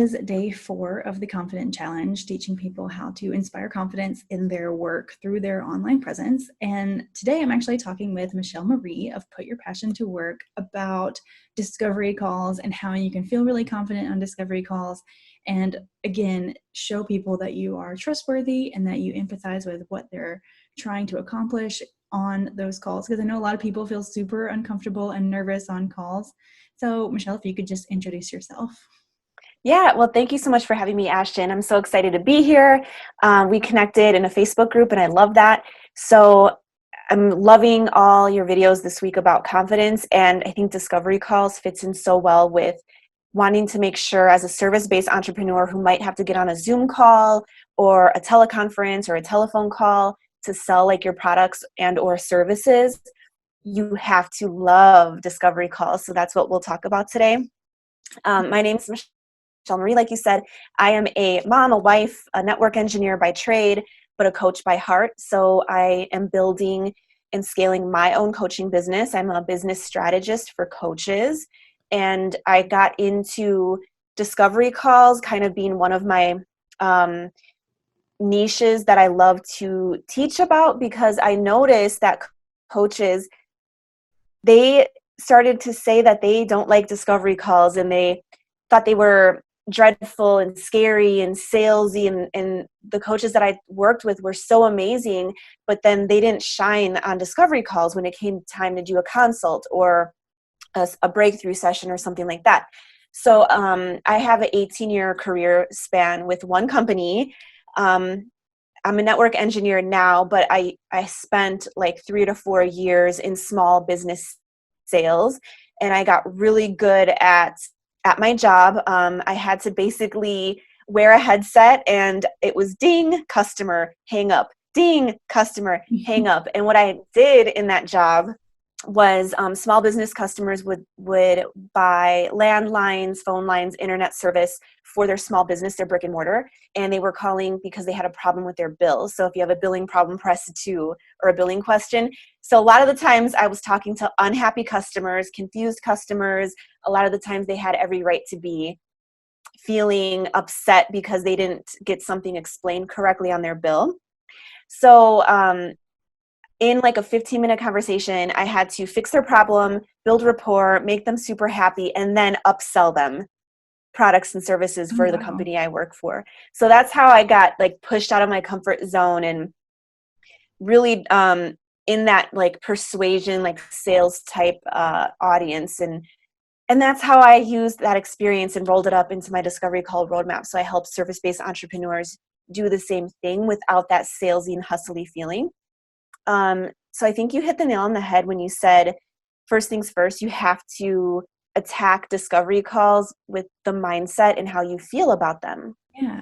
is day 4 of the Confident Challenge, teaching people how to inspire confidence in their work through their online presence. And today I'm actually talking with Michelle Marie of Put Your Passion to Work about discovery calls and how you can feel really confident on discovery calls. And again, show people that you are trustworthy and that you empathize with what they're trying to accomplish on those calls. Because I know a lot of people feel super uncomfortable and nervous on calls. So Michelle, if you could just introduce yourself. Yeah, well, thank you so much for having me, Ashton. I'm so excited to be here. We connected in a Facebook group, and I love that. So I'm loving all your videos this week about confidence, and I think discovery calls fits in so well with wanting to make sure as a service-based entrepreneur who might have to get on a Zoom call or a teleconference or a telephone call to sell like your products and or services, you have to love discovery calls. So that's what we'll talk about today. My name's Michelle Marie, like you said. I am a mom, a wife, a network engineer by trade, but a coach by heart. So I am building and scaling my own coaching business. I'm a business strategist for coaches. And I got into discovery calls kind of being one of my niches that I love to teach about, because I noticed that coaches, they started to say that they don't like discovery calls, and they thought they were dreadful and scary and salesy, and the coaches that I worked with were so amazing, but then they didn't shine on discovery calls when it came time to do a consult or a breakthrough session or something like that. So I have an 18-year career span with one company. I'm a network engineer now, but I spent like 3 to 4 years in small business sales, and I got really good at my job. I had to basically wear a headset, and it was ding, customer, hang up, ding, customer, hang up. And what I did in that job was small business customers would buy landlines, phone lines, internet service for their small business, their brick and mortar, and they were calling because they had a problem with their bills. So if you have a billing problem, press 2, or a billing question. So a lot of the times I was talking to unhappy customers, confused customers. A lot of the times they had every right to be feeling upset because they didn't get something explained correctly on their bill. So in like a 15-minute conversation, I had to fix their problem, build rapport, make them super happy, and then upsell them products and services for the company I work for. So that's how I got like pushed out of my comfort zone, and really in that like persuasion, like sales type audience. And that's how I used that experience and rolled it up into my discovery call roadmap. So I help service-based entrepreneurs do the same thing without that salesy and hustly feeling. So I think you hit the nail on the head when you said, first things first, you have to attack discovery calls with the mindset and how you feel about them. Yeah.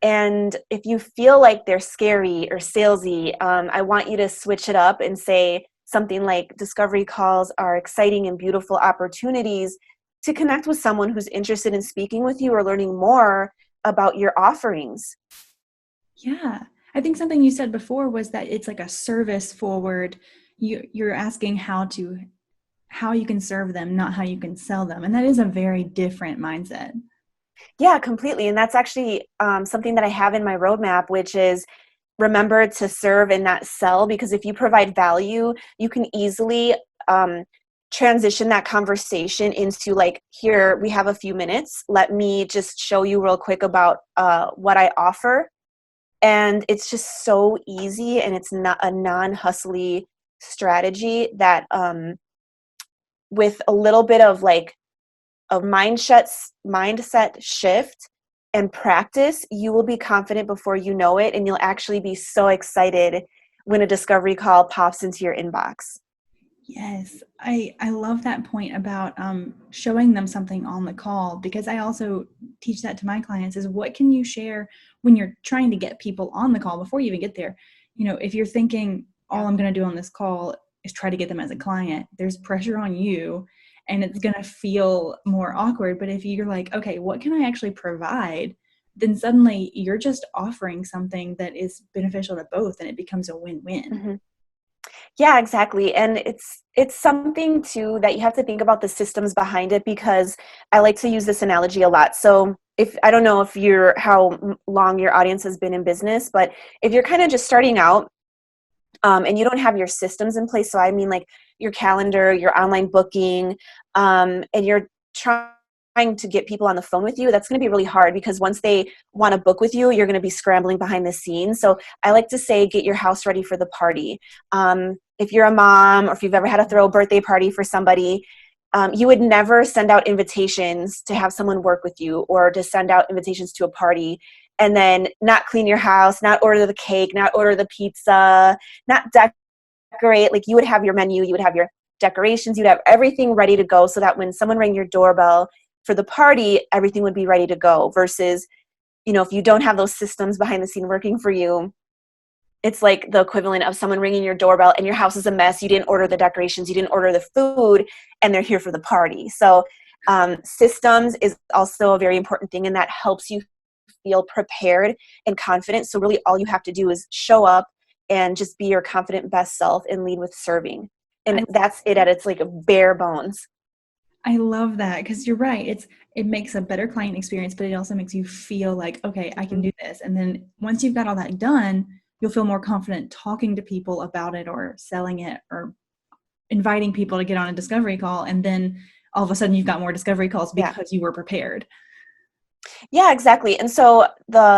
And if you feel like they're scary or salesy, I want you to switch it up and say something like, discovery calls are exciting and beautiful opportunities to connect with someone who's interested in speaking with you or learning more about your offerings. Yeah. I think something you said before was that it's like a service forward. You're asking how you can serve them, not how you can sell them. And that is a very different mindset. Yeah, completely. And that's actually something that I have in my roadmap, which is remember to serve and not sell, because if you provide value, you can easily transition that conversation into like, here, we have a few minutes. Let me just show you real quick about what I offer. And it's just so easy, and it's not a non-hustly strategy that with a little bit of like a mindset shift and practice, you will be confident before you know it, and you'll actually be so excited when a discovery call pops into your inbox. Yes, I love that point about showing them something on the call, because I also teach that to my clients is what can you share when you're trying to get people on the call before you even get there. You know, if you're thinking all I'm going to do on this call is try to get them as a client, there's pressure on you and it's going to feel more awkward. But if you're like, okay, what can I actually provide? Then suddenly you're just offering something that is beneficial to both, and it becomes a win-win. Mm-hmm. Yeah, exactly. And it's something too that you have to think about the systems behind it, because I like to use this analogy a lot. So if I don't know if how long your audience has been in business, but if you're kind of just starting out, and you don't have your systems in place, so I mean like your calendar, your online booking, and you're trying to get people on the phone with you, that's going to be really hard, because once they want to book with you, you're going to be scrambling behind the scenes. So I like to say, get your house ready for the party. If you're a mom, or if you've ever had to throw a birthday party for somebody, you would never send out invitations to have someone work with you, or to send out invitations to a party and then not clean your house, not order the cake, not order the pizza, not decorate. Like, you would have your menu, you would have your decorations, you'd have everything ready to go, so that when someone rang your doorbell for the party, everything would be ready to go. Versus, if you don't have those systems behind the scene working for you, it's like the equivalent of someone ringing your doorbell and your house is a mess. You didn't order the decorations, you didn't order the food, and they're here for the party. So systems is also a very important thing, and that helps you feel prepared and confident. So really all you have to do is show up and just be your confident best self and lead with serving. And that's it at its like bare bones. I love that, because you're right. It makes a better client experience, but it also makes you feel like, okay, I can do this. And then once you've got all that done, you'll feel more confident talking to people about it, or selling it, or inviting people to get on a discovery call. And then all of a sudden you've got more discovery calls because you were prepared. Yeah, exactly. And so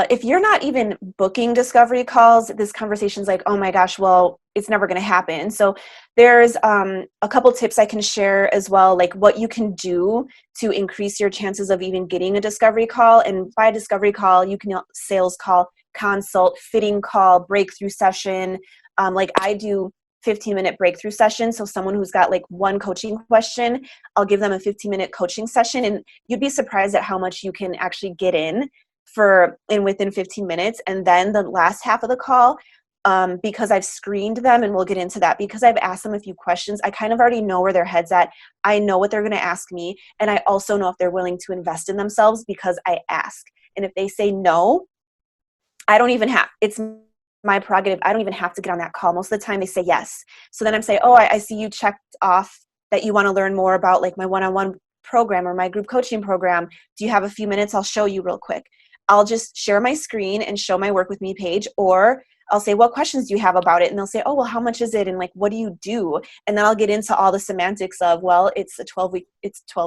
if you're not even booking discovery calls, this conversation's like, oh my gosh, well, it's never going to happen. So there's a couple tips I can share as well, like what you can do to increase your chances of even getting a discovery call. And by a discovery call, you can sales call, consult, fitting call, breakthrough session. Like I do 15-minute breakthrough session. So someone who's got like one coaching question, I'll give them a 15-minute coaching session, and you'd be surprised at how much you can actually get in within 15 minutes. And then the last half of the call, because I've screened them, and we'll get into that, because I've asked them a few questions, I kind of already know where their head's at. I know what they're going to ask me. And I also know if they're willing to invest in themselves, because I ask. And if they say no, it's my prerogative. I don't even have to get on that call. Most of the time they say yes. So then I'm saying, oh, I see you checked off that you want to learn more about like my one-on-one program or my group coaching program. Do you have a few minutes? I'll show you real quick. I'll just share my screen and show my work with me page, or I'll say, what questions do you have about it? And they'll say, oh, well, how much is it? And like, what do you do? And then I'll get into all the semantics of, well, it's 12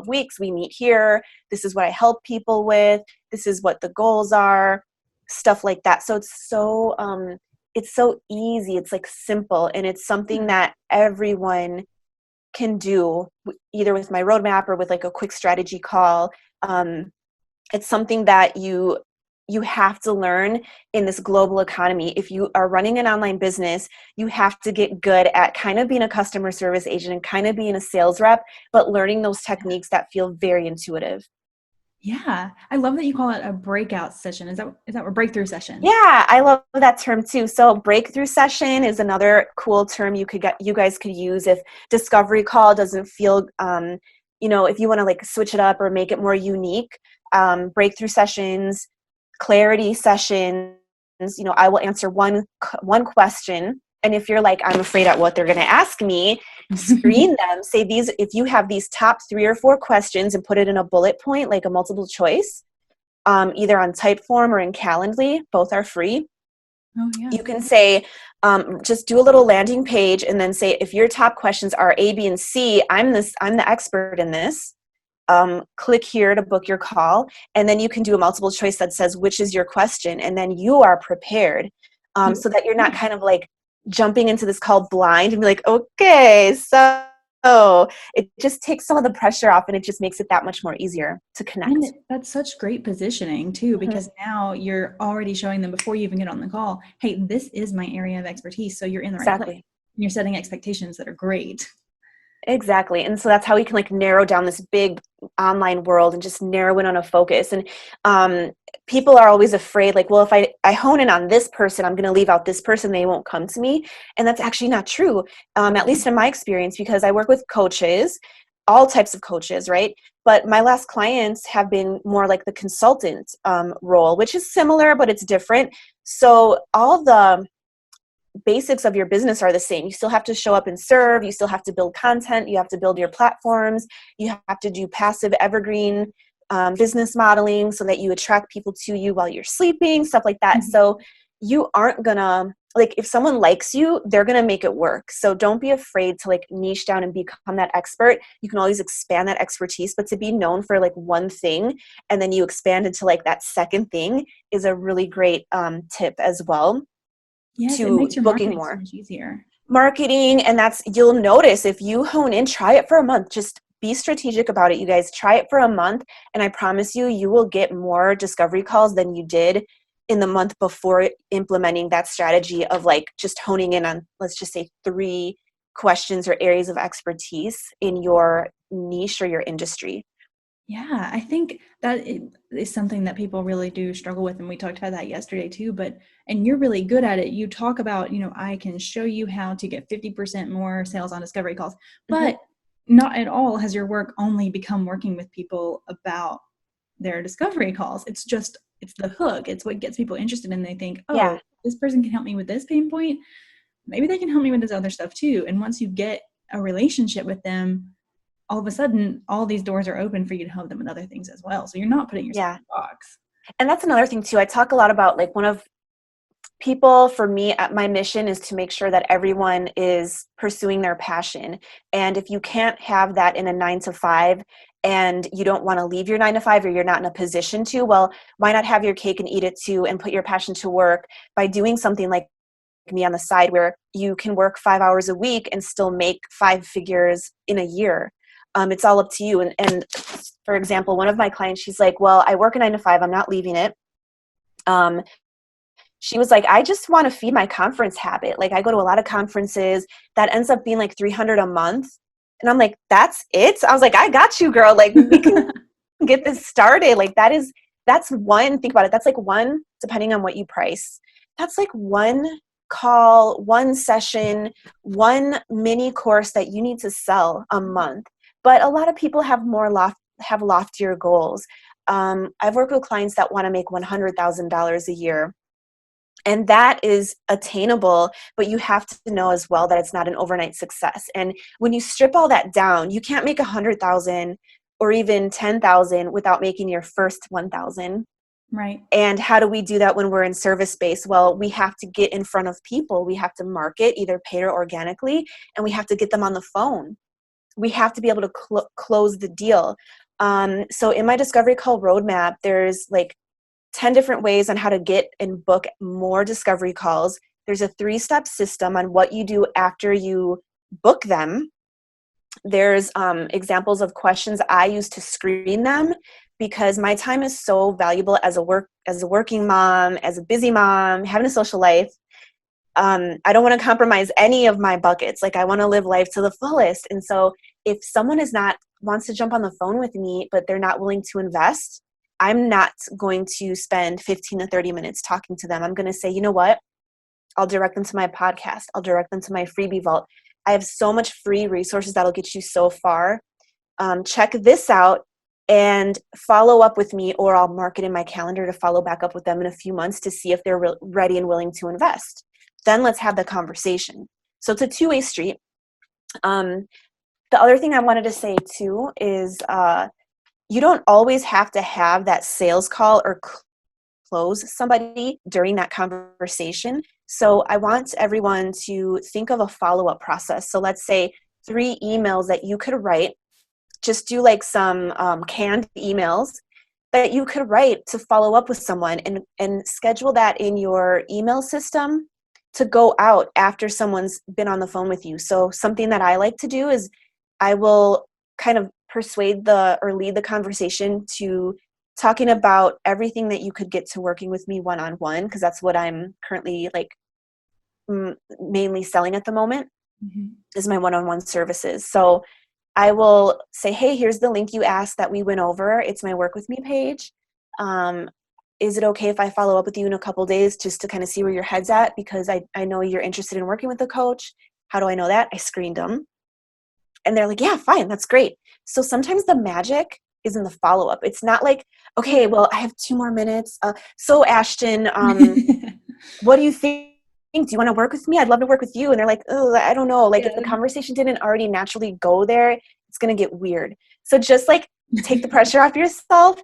weeks. We meet here. This is what I help people with. This is what the goals are, stuff like that. So it's so easy. It's like simple, and it's something that everyone can do, either with my roadmap or with like a quick strategy call. It's something that you have to learn in this global economy. If you are running an online business, you have to get good at kind of being a customer service agent and kind of being a sales rep, but learning those techniques that feel very intuitive. Yeah. I love that you call it a breakout session. Is that a breakthrough session? Yeah, I love that term too. So breakthrough session is another cool term you guys could use if discovery call doesn't feel, if you want to like switch it up or make it more unique. Breakthrough sessions, clarity sessions, I will answer one question. And if you're like, I'm afraid at what they're going to ask me, screen them, say if you have these top 3 or 4 questions, and put it in a bullet point, like a multiple choice, either on Typeform or in Calendly, both are free. Oh, yeah. You can say, just do a little landing page and then say, if your top questions are A, B, and C, I'm the expert in this. Click here to book your call. And then you can do a multiple choice that says, which is your question? And then you are prepared, so that you're not kind of like jumping into this call blind and be like, okay, so it just takes some of the pressure off, and it just makes it that much more easier to connect. And that's such great positioning too, because now you're already showing them before you even get on the call, hey, this is my area of expertise. So you're in the right place. And you're setting expectations that are great. Exactly. And so that's how we can like narrow down this big online world and just narrow in on a focus. And people are always afraid, like, well, if I hone in on this person, I'm going to leave out this person, they won't come to me. And that's actually not true, at least in my experience, because I work with coaches, all types of coaches, right? But my last clients have been more like the consultant role, which is similar, but it's different. So all the basics of your business are the same. You still have to show up and serve. You still have to build content. You have to build your platforms. You have to do passive evergreen business modeling so that you attract people to you while you're sleeping, stuff like that. Mhm. So you aren't gonna, like, if someone likes you, they're gonna make it work. So don't be afraid to like niche down and become that expert. You can always expand that expertise, but to be known for like one thing and then you expand into like that second thing is a really great tip as well Yes, it to makes your booking marketing so more. much easier. Marketing, and that's, you'll notice if you hone in, try it for a month, just be strategic about it, you guys. Try it for a month, and I promise you, you will get more discovery calls than you did in the month before implementing that strategy of like just honing in on, let's just say, 3 questions or areas of expertise in your niche or your industry. Yeah, I think that is something that people really do struggle with. And we talked about that yesterday too. And you're really good at it. You talk about, I can show you how to get 50% more sales on discovery calls, Mm-hmm. but not at all has your work only become working with people about their discovery calls. It's the hook. It's what gets people interested. And they think, Yeah. oh, this person can help me with this pain point. Maybe they can help me with this other stuff too. And once you get a relationship with them, all of a sudden all these doors are open for you to help them with other things as well. So you're not putting yourself Yeah. in a box. And that's another thing too. I talk a lot about, like, one of people, for me, my mission is to make sure that everyone is pursuing their passion. And if you can't have that in a 9 to 5 and you don't want to leave your 9 to 5, or you're not in a position to, well, why not have your cake and eat it too and put your passion to work by doing something like me on the side where you can work 5 hours a week and still make 5 figures in a year. It's all up to you. And for example, one of my clients, she's like, well, I work a 9 to 5, I'm not leaving it. She was like, I just want to feed my conference habit. Like, I go to a lot of conferences that ends up being like $300 a month. And I'm like, that's it? I was like, I got you, girl. Like, we can get this started. Like, that's one, think about it. That's like one, depending on what you price, that's like one call, one session, one mini course that you need to sell a month. But a lot of people have have loftier goals. I've worked with clients that want to make $100,000 a year. And that is attainable, but you have to know as well that it's not an overnight success. And when you strip all that down, you can't make 100,000 or even 10,000 without making your first 1,000. Right. And how do we do that when we're in service space? Well, we have to get in front of people. We have to market, either paid or organically, and we have to get them on the phone. We have to be able to close the deal. So in my discovery call roadmap, there's like 10 different ways on how to get and book more discovery calls. There's a 3-step system on what you do after you book them. There's examples of questions I use to screen them, because my time is so valuable as a working mom, as a busy mom, having a social life. I don't want to compromise any of my buckets. Like, I want to live life to the fullest. And so if someone wants to jump on the phone with me, but they're not willing to invest, I'm not going to spend 15 to 30 minutes talking to them. I'm going to say, you know what? I'll direct them to my podcast. I'll direct them to my freebie vault. I have so much free resources that'll get you so far. Check this out and follow up with me, or I'll mark it in my calendar to follow back up with them in a few months to see if they're ready and willing to invest. Then let's have the conversation. So it's a 2-way street. The other thing I wanted to say too is you don't always have to have that sales call or close somebody during that conversation. So I want everyone to think of a follow-up process. So let's say 3 emails that you could write. Just do like some canned emails that you could write to follow up with someone, and schedule that in your email system to go out after someone's been on the phone with you. So something that I like to do is I will kind of lead the conversation to talking about everything that you could get to working with me one-on-one, because that's what I'm currently like mainly selling at the moment, is my one-on-one services. So I will say, hey, here's the link you asked that we went over. It's my work with me page. Is it okay if I follow up with you in a couple days just to kind of see where your head's at? Because I know you're interested in working with a coach. How do I know that? I screened them. And they're like, yeah, fine, that's great. So sometimes the magic is in the follow-up. It's not like, okay, well, I have 2 more minutes. So Ashton, what do you think? Do you want to work with me? I'd love to work with you. And they're like, oh, I don't know. Like, if the conversation didn't already naturally go there, it's going to get weird. So just like take the pressure off yourself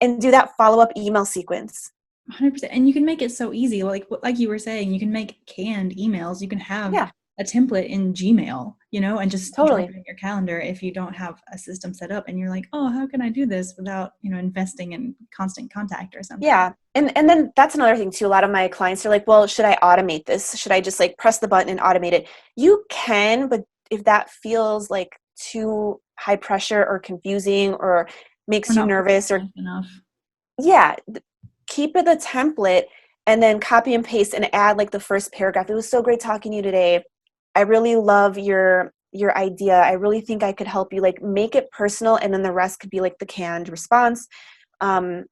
and do that follow-up email sequence. 100%. And you can make it so easy. Like you were saying, you can make canned emails. You can have Yeah, a template in Gmail, and just drop totally. it in your calendar if you don't have a system set up and you're like, oh, how can I do this without, investing in constant contact or something? Yeah. And then that's another thing too. A lot of my clients are like, well, should I automate this? Should I just like press the button and automate it? You can, but if that feels like too high pressure or confusing or We're makes you not nervous, or personalized enough. yeah, keep it a template and then copy and paste and add like the first paragraph. It was so great talking to you today. I really love your idea. I really think I could help you. Like, make it personal, and then the rest could be like the canned response. Um,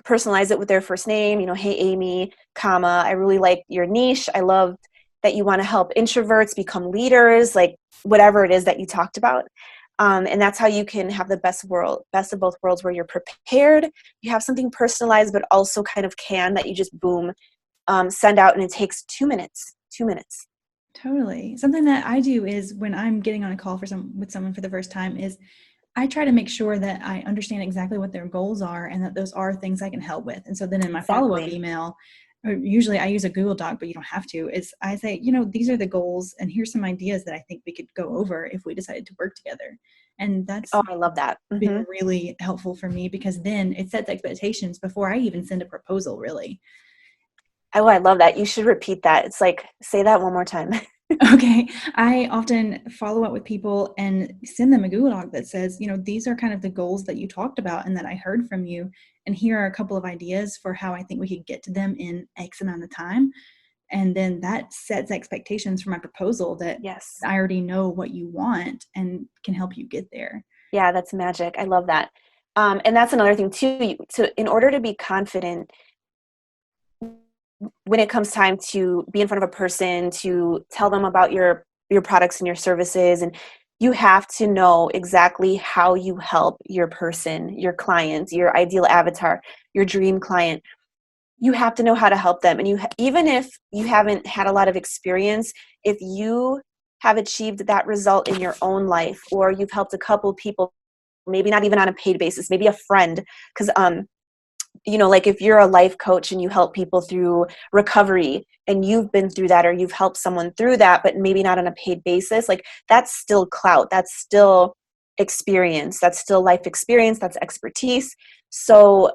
Personalize it with their first name, hey Amy, comma, I really like your niche. I love that you want to help introverts become leaders, like whatever it is that you talked about. And that's how you can have the best of both worlds, where you're prepared, you have something personalized, but also kind of that you just boom, send out, and it takes 2 minutes. 2 minutes. Totally. Something that I do is when I'm getting on a call with someone for the first time is I try to make sure that I understand exactly what their goals are and that those are things I can help with. And so then in my follow-up Exactly. email, or usually I use a Google Doc, but you don't have to, is I say, these are the goals and here's some ideas that I think we could go over if we decided to work together. And that's Oh, I love that. been really helpful for me because then it sets expectations before I even send a proposal, really. Oh, I love that. You should repeat that. It's like, say that one more time. Okay. I often follow up with people and send them a Google Doc that says, these are kind of the goals that you talked about and that I heard from you. And here are a couple of ideas for how I think we could get to them in X amount of time. And then that sets expectations for my proposal that Yes. I already know what you want and can help you get there. Yeah, that's magic. I love that. And that's another thing too. So in order to be confident when it comes time to be in front of a person, to tell them about your products and your services, and you have to know exactly how you help your person, your client, your ideal avatar, your dream client. You have to know how to help them. And even if you haven't had a lot of experience, if you have achieved that result in your own life, or you've helped a couple people, maybe not even on a paid basis, maybe a friend, because like if you're a life coach and you help people through recovery and you've been through that, or you've helped someone through that, but maybe not on a paid basis, like that's still clout, that's still experience, that's still life experience, that's expertise. So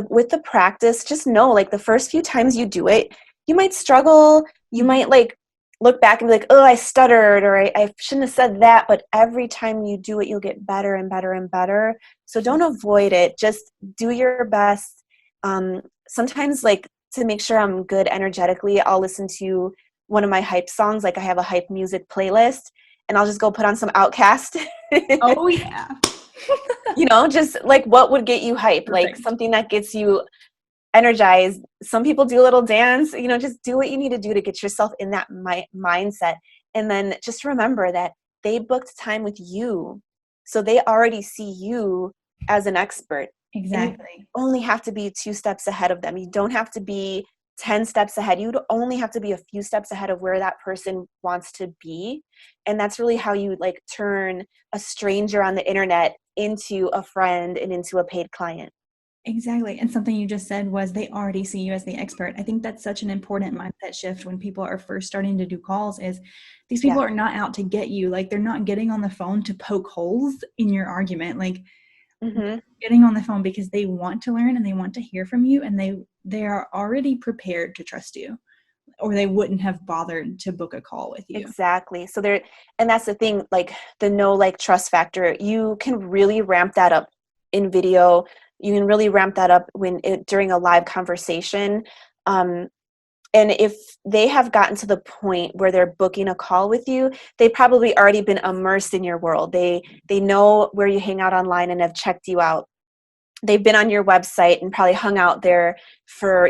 with the practice, just know, like, the first few times you do it, you might struggle, you might like look back and be like, oh, I stuttered, or I shouldn't have said that. But every time you do it, you'll get better and better and better. So don't avoid it. Just do your best. Sometimes, like, to make sure I'm good energetically, I'll listen to one of my hype songs. Like, I have a hype music playlist, and I'll just go put on some Outcast. Oh, yeah. Just like, what would get you hype? Like Perfect. something that gets you energized. Some people do a little dance, just do what you need to do to get yourself in that mindset. And then just remember that they booked time with you. So they already see you as an expert. And you Exactly. only have to be 2 steps ahead of them. You don't have to be 10 steps ahead. You only have to be a few steps ahead of where that person wants to be. And that's really how you like turn a stranger on the internet into a friend and into a paid client. Exactly. And something you just said was they already see you as the expert. I think that's such an important mindset shift when people are first starting to do calls is these people Yeah. are not out to get you. Like they're not getting on the phone to poke holes in your argument. Like Mm-hmm. getting on the phone because they want to learn and they want to hear from you and they are already prepared to trust you or they wouldn't have bothered to book a call with you. Exactly. So and that's the thing, like the know, like, trust factor, you can really ramp that up in video. You can really ramp that up during a live conversation. Um, and if they have gotten to the point where they're booking a call with you, they've probably already been immersed in your world. They know where you hang out online and have checked you out. They've been on your website and probably hung out there for,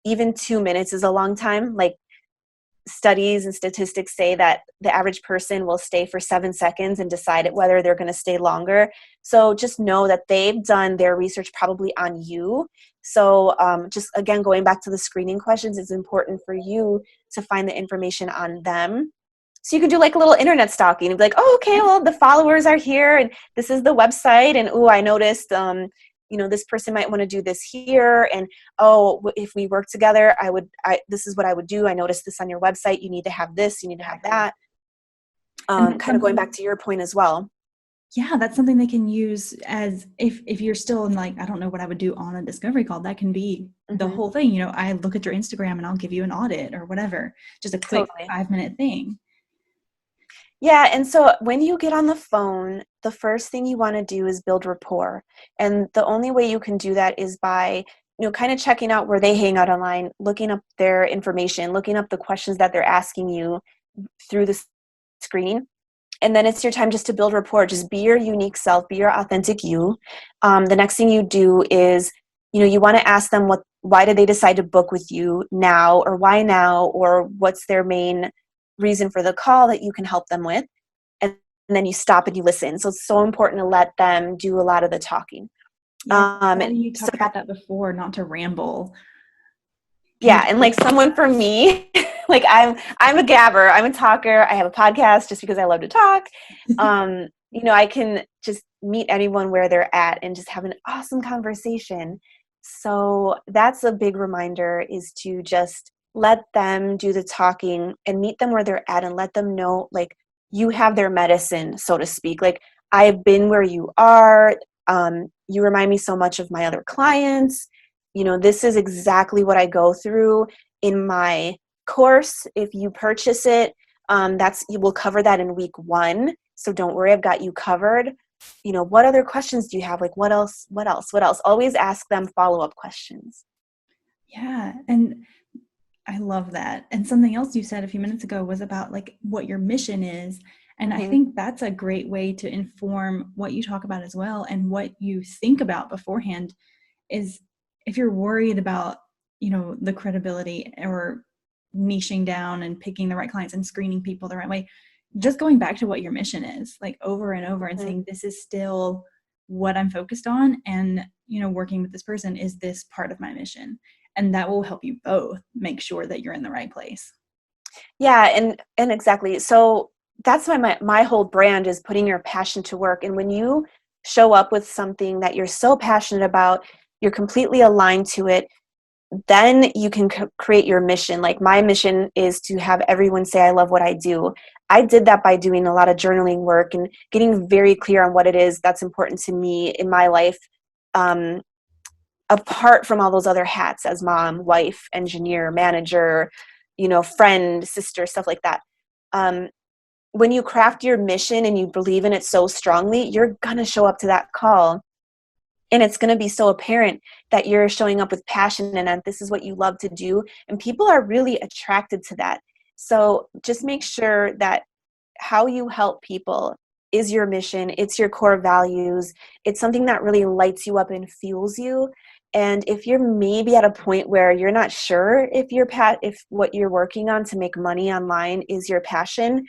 even 2 minutes is a long time. Like, studies and statistics say that the average person will stay for 7 seconds and decide whether they're going to stay longer. So just know that they've done their research probably on you. So just again, going back to the screening questions, it's important for you to find the information on them. So you can do like a little internet stalking and be like, oh, okay, well, the followers are here and this is the website. And, oh, I noticed, this person might want to do this here. And, oh, if we work together, this is what I would do. I noticed this on your website. You need to have this, you need to have that. Kind of going back to your point as well. Yeah, that's something they can use as if you're still in, like, I don't know what I would do on a discovery call. That can be the whole thing. I look at your Instagram and I'll give you an audit or whatever. Just a quick 5-minute thing. Yeah. And so when you get on the phone, the first thing you want to do is build rapport. And the only way you can do that is by, kind of checking out where they hang out online, looking up their information, looking up the questions that they're asking you through the screening. And then it's your time just to build rapport. Just be your unique self, be your authentic you. The next thing you do is, you want to ask them why did they decide to book with you now, or why now, or what's their main reason for the call that you can help them with. And then you stop and you listen. So it's so important to let them do a lot of the talking. Yeah, you talked about that before, not to ramble. Yeah, and like someone for me, like I'm a gabber, I'm a talker, I have a podcast just because I love to talk. I can just meet anyone where they're at and just have an awesome conversation. So that's a big reminder, is to just let them do the talking and meet them where they're at and let them know, like, you have their medicine, so to speak. Like, I've been where you are. You remind me so much of my other clients. This is exactly what I go through in my course. If you purchase it, you will cover that in week 1. So don't worry, I've got you covered. What other questions do you have? Like, what else? Always ask them follow-up questions. Yeah. And I love that. And something else you said a few minutes ago was about, like, what your mission is. And I think that's a great way to inform what you talk about as well. And what you think about beforehand is, if you're worried about, the credibility or niching down and picking the right clients and screening people the right way, just going back to what your mission is, like, over and over, and saying, this is still what I'm focused on. And, working with this person is this part of my mission. And that will help you both make sure that you're in the right place. Yeah. And exactly. So that's why my whole brand is putting your passion to work. And when you show up with something that you're so passionate about, you're completely aligned to it, then you can create your mission. Like, my mission is to have everyone say, I love what I do. I did that by doing a lot of journaling work and getting very clear on what it is that's important to me in my life. Apart from all those other hats as mom, wife, engineer, manager, friend, sister, stuff like that. When you craft your mission and you believe in it so strongly, you're going to show up to that call. And it's going to be so apparent that you're showing up with passion and that this is what you love to do. And people are really attracted to that. So just make sure that how you help people is your mission. It's your core values. It's something that really lights you up and fuels you. And if you're maybe at a point where you're not sure if what you're working on to make money online is your passion,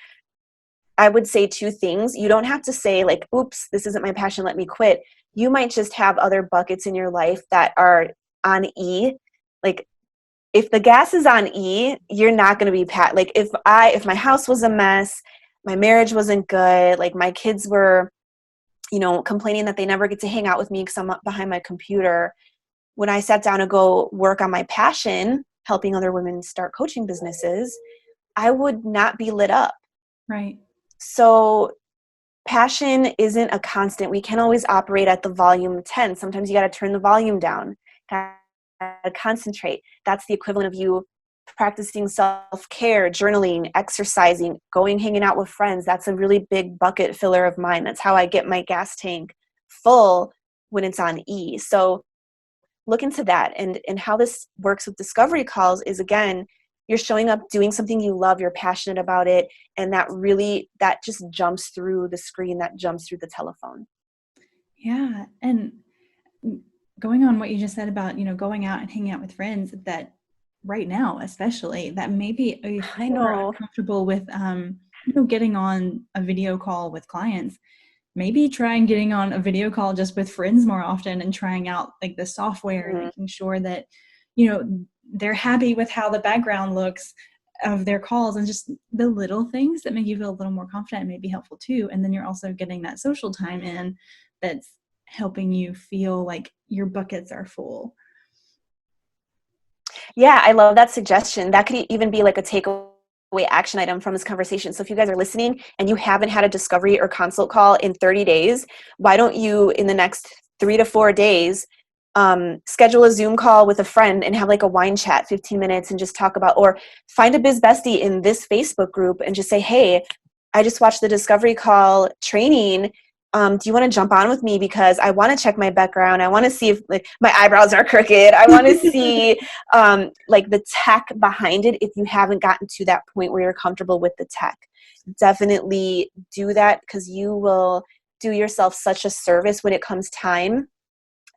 I would say 2 things. You don't have to say, like, oops, this isn't my passion, let me quit. You might just have other buckets in your life that are on E. Like, if the gas is on E, you're not going to be like, if my house was a mess, my marriage wasn't good, like my kids were, complaining that they never get to hang out with me because I'm up behind my computer. When I sat down to go work on my passion, helping other women start coaching businesses, I would not be lit up. Right. So passion isn't a constant. We can't always operate at the volume 10. Sometimes you got to turn the volume down, got to concentrate. That's the equivalent of you practicing self-care, journaling, exercising, hanging out with friends. That's a really big bucket filler of mine. That's how I get my gas tank full when it's on E. So look into that. And how this works with discovery calls is, again, you're showing up doing something you love, you're passionate about it, and that just jumps through the screen, that jumps through the telephone. Yeah. And going on what you just said about, going out and hanging out with friends, that right now, especially, that maybe are uncomfortable with, getting on a video call with clients. Maybe trying getting on a video call just with friends more often and trying out, like, the software and making sure that, they're happy with how the background looks, of their calls, and just the little things that make you feel a little more confident may be helpful too. And then you're also getting that social time in that's helping you feel like your buckets are full. Yeah, I love that suggestion. That could even be like a takeaway action item from this conversation. So if you guys are listening and you haven't had a discovery or consult call in 30 days, why don't you, in the next 3 to 4 days, schedule a Zoom call with a friend and have like a wine chat, 15 minutes, and just talk about, or find a biz bestie in this Facebook group and just say, hey, I just watched the discovery call training. Do you want to jump on with me, because I want to check my background. I want to see if like my eyebrows are crooked. I want to see like the tech behind it. If you haven't gotten to that point where you're comfortable with the tech, definitely do that, because you will do yourself such a service when it comes time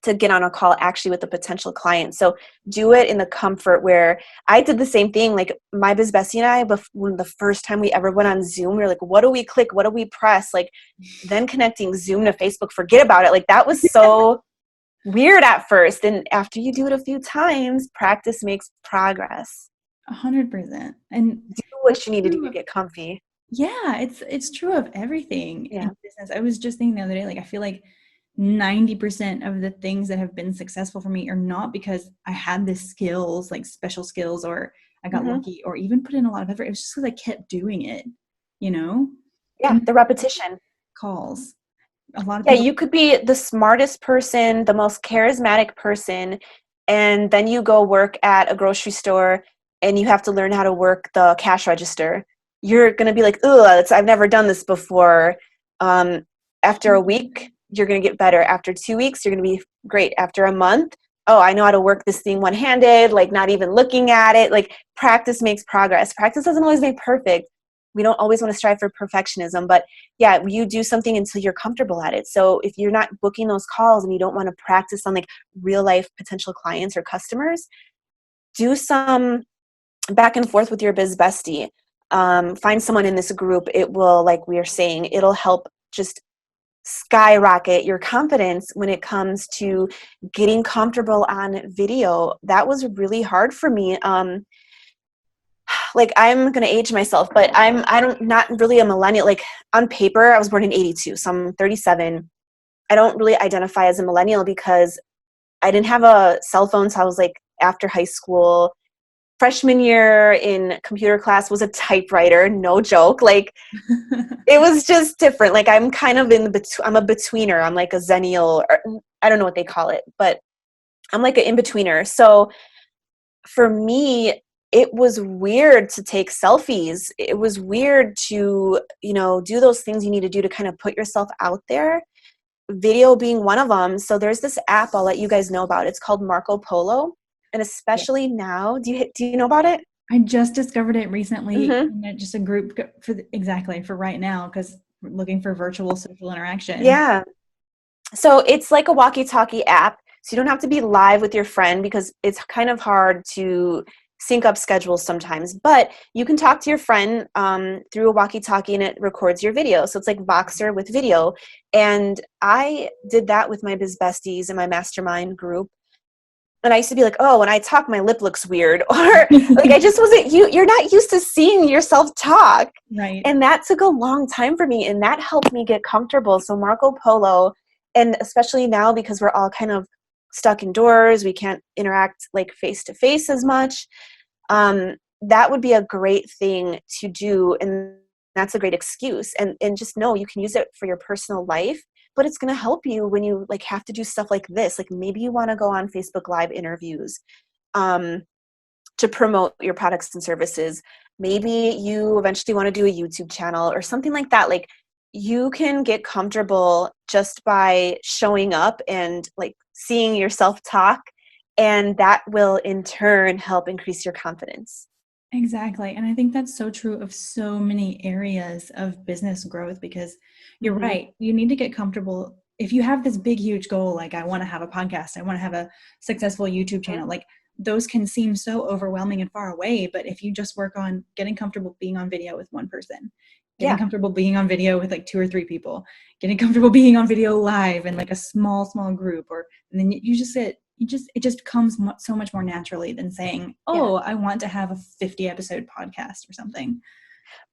to get on a call actually with a potential client. So do it in the comfort where I did the same thing. Like my biz bestie and I, when the first time we ever went on Zoom, we were like, what do we click? What do we press? Like then connecting Zoom to Facebook, forget about it. Like that was so weird at first. And after you do it a few times, practice makes progress. 100%. And do what you need to do to get comfy. Yeah, it's true of everything Yeah. in business. I was just thinking the other day, like I feel like 90% of the things that have been successful for me are not because I had the skills, like special skills, or I got lucky, or even put in a lot of effort. It was just because I kept doing it, you know? Yeah, And the repetition. calls. A lot of Yeah, people. you could be the smartest person, the most charismatic person, and then you go work at a grocery store and you have to learn how to work the cash register. You're going to be like, ugh, I've never done this before. After a week, you're going to get better. After 2 weeks, you're going to be great. After a month, oh, I know how to work this thing one-handed, like not even looking at it. Like practice makes progress. Practice doesn't always make perfect. We don't always want to strive for perfectionism, but yeah, you do something until you're comfortable at it. So if you're not booking those calls and you don't want to practice on like real life potential clients or customers, do some back and forth with your biz bestie. Find someone in this group. It will, like we are saying, it'll help just skyrocket your confidence when it comes to getting comfortable on video. That was really hard for me. Like I'm going to age myself, but I don't, not really a millennial. Like on paper, I was born in 82, so I'm 37. I don't really identify as a millennial because I didn't have a cell phone. So I was like after high school. Freshman year in computer class was a typewriter, no joke. Like it was just different. Like I'm kind of I'm a betweener. I'm like a zennial, or I don't know what they call it, but I'm like an in-betweener. So for me, it was weird to take selfies. It was weird to, do those things you need to do to kind of put yourself out there. Video being one of them. So there's this app I'll let you guys know about. It's called Marco Polo. And especially now, do you know about it? I just discovered it recently in just a group for right now, because we're looking for virtual social interaction. Yeah. So it's like a walkie-talkie app. So you don't have to be live with your friend because it's kind of hard to sync up schedules sometimes. But you can talk to your friend through a walkie-talkie and it records your video. So it's like Voxer with video. And I did that with my biz besties in my mastermind group. And I used to be like, oh, when I talk, my lip looks weird. Or like, I just wasn't, you're not used to seeing yourself talk. Right. And that took a long time for me. And that helped me get comfortable. So Marco Polo, and especially now because we're all kind of stuck indoors, we can't interact like face to face as much. That would be a great thing to do. And that's a great excuse. And just know you can use it for your personal life, but it's going to help you when you like have to do stuff like this. Like maybe you want to go on Facebook Live interviews to promote your products and services. Maybe you eventually want to do a YouTube channel or something like that. Like you can get comfortable just by showing up and like seeing yourself talk, and that will in turn help increase your confidence. Exactly. And I think that's so true of so many areas of business growth, because you're right. You need to get comfortable. If you have this big, huge goal, like I want to have a podcast, I want to have a successful YouTube channel, like those can seem so overwhelming and far away. But if you just work on getting comfortable being on video with one person, getting comfortable being on video with like 2 or 3 people, getting comfortable being on video live in like a small group, and then you just get it just comes so much more naturally than saying, oh, I want to have a 50 episode podcast or something.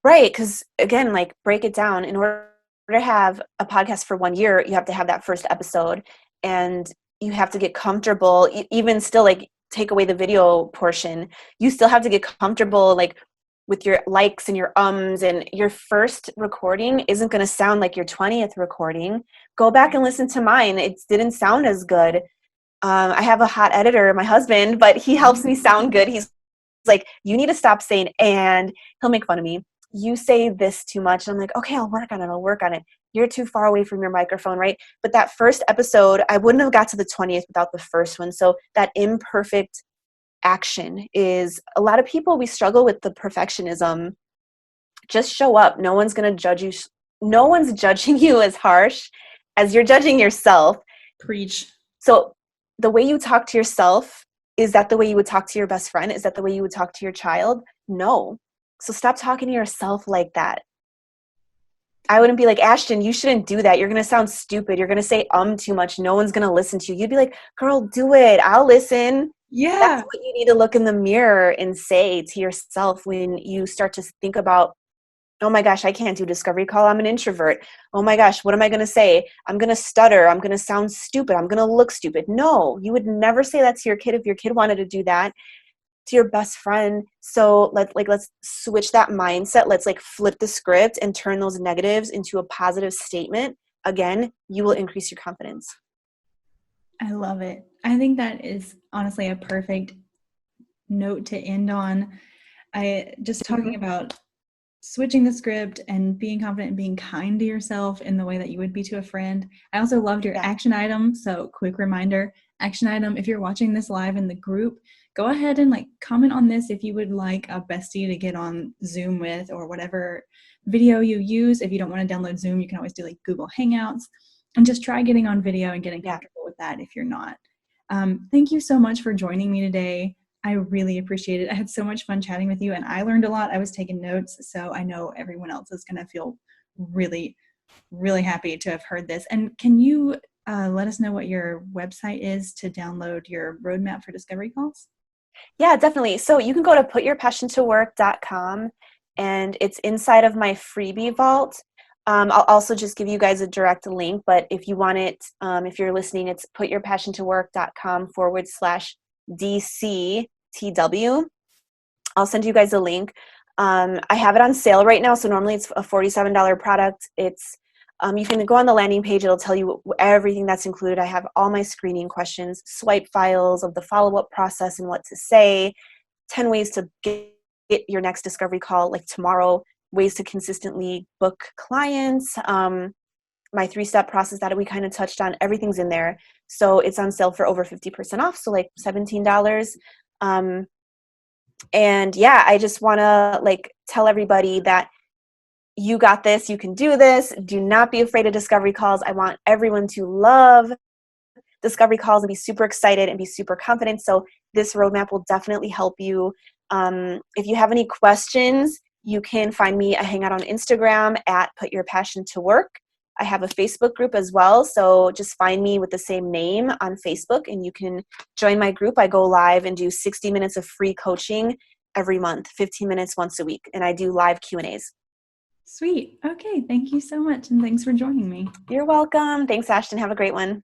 Right. Because again, like, break it down. In order to have a podcast for 1 year, you have to have that first episode, and you have to get comfortable. Even still, like, take away the video portion, you still have to get comfortable, like, with your likes and your ums, and your first recording isn't going to sound like your 20th recording. Go back and listen to mine. It didn't sound as good. I have a hot editor, my husband, but he helps me sound good. He's like, you need to stop saying, and he'll make fun of me. You say this too much. And I'm like, okay, I'll work on it. You're too far away from your microphone, right? But that first episode, I wouldn't have got to the 20th without the first one. So that imperfect action is, a lot of people, we struggle with the perfectionism. Just show up. No one's going to judge you. No one's judging you as harsh as you're judging yourself. Preach. So the way you talk to yourself, is that the way you would talk to your best friend? Is that the way you would talk to your child? No. So stop talking to yourself like that. I wouldn't be like, Ashton, you shouldn't do that. You're going to sound stupid. You're going to say too much. No one's going to listen to you. You'd be like, girl, do it. I'll listen. Yeah. That's what you need to look in the mirror and say to yourself when you start to think about, oh my gosh, I can't do discovery call. I'm an introvert. Oh my gosh, what am I going to say? I'm going to stutter. I'm going to sound stupid. I'm going to look stupid. No, you would never say that to your kid if your kid wanted to do that to your best friend. So let's switch that mindset. Let's like flip the script and turn those negatives into a positive statement. Again, you will increase your confidence. I love it. I think that is honestly a perfect note to end on. Talking about switching the script and being confident and being kind to yourself in the way that you would be to a friend. I also loved your action item. So quick reminder, action item, if you're watching this live in the group, go ahead and like comment on this if you would like a bestie to get on Zoom with, or whatever video you use. If you don't want to download Zoom, you can always do like Google Hangouts, and just try getting on video and getting comfortable with that if you're not. Thank you so much for joining me today. I really appreciate it. I had so much fun chatting with you, and I learned a lot. I was taking notes, so I know everyone else is going to feel really, really happy to have heard this. And can you let us know what your website is to download your roadmap for discovery calls? Yeah, definitely. So you can go to putyourpassiontowork.com, and it's inside of my freebie vault. I'll also just give you guys a direct link, but if you want it, if you're listening, it's putyourpassiontowork.com/DCTW. I'll send you guys a link. I have it on sale right now. So normally it's a $47 product. It's, you can go on the landing page. It'll tell you everything that's included. I have all my screening questions, swipe files of the follow-up process and what to say, 10 ways to get your next discovery call, like tomorrow, ways to consistently book clients, my 3-step process that we kind of touched on, everything's in there. So it's on sale for over 50% off. So like $17. And yeah, I just want to like tell everybody that you got this, you can do this. Do not be afraid of discovery calls. I want everyone to love discovery calls and be super excited and be super confident. So this roadmap will definitely help you. If you have any questions, you can find me a hangout on Instagram at Put Your Passion to Work. I have a Facebook group as well, so just find me with the same name on Facebook and you can join my group. I go live and do 60 minutes of free coaching every month, 15 minutes once a week, and I do live Q&As. Sweet. Okay, thank you so much, and thanks for joining me. You're welcome. Thanks, Ashton. Have a great one.